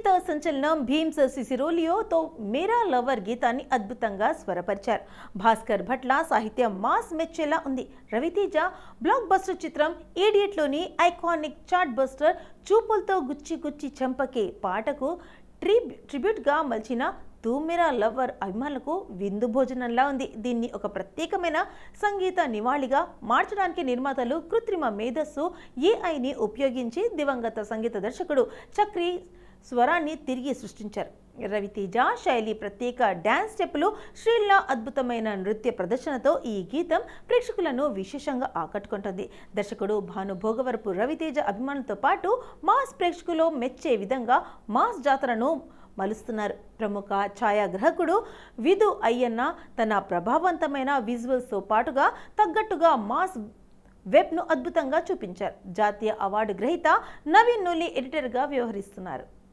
సంగీత సంచలనం భీమ్స్ సిసిరోలియోతో మేరా లవర్ గీతాన్ని అద్భుతంగా స్వరపరిచారు. భాస్కర్ భట్ల సాహిత్యం మాస్ మెచ్చేలా ఉంది. రవితేజ బ్లాక్ బస్టర్ చిత్రం ఈడియట్లోని ఐకానిక్ చార్ట్ బస్టర్ చూపులతో గుచ్చి గుచ్చి చంపకే పాటకు ట్రిబ్యూట్గా మలిచిన తూ మేరా లవర్ అభిమానులకు విందు భోజనంలా ఉంది. దీన్ని ఒక ప్రత్యేకమైన సంగీత నివాళిగా మార్చడానికి నిర్మాతలు కృత్రిమ మేధస్సు ఏఐని ఉపయోగించి దివంగత సంగీత దర్శకుడు చక్రి స్వరాన్ని తిరిగి సృష్టించారు. రవితేజ శైలి ప్రత్యేక డ్యాన్స్ స్టెప్పులు, శ్రీల్లా అద్భుతమైన నృత్య ప్రదర్శనతో ఈ గీతం ప్రేక్షకులను విశేషంగా ఆకట్టుకుంటుంది. దర్శకుడు భాను భోగవరపు రవితేజ అభిమానులతో పాటు మాస్ ప్రేక్షకులు మెచ్చే విధంగా మాస్ జాతరను మలుస్తున్నారు. ప్రముఖ ఛాయాగ్రాహకుడు విధు అయ్యన్న తన ప్రభావవంతమైన విజువల్స్తో పాటుగా తగ్గట్టుగా మాస్ వెబ్ను అద్భుతంగా చూపించారు. జాతీయ అవార్డు గ్రహీత నవీన్ నూలి ఎడిటర్గా వ్యవహరిస్తున్నారు.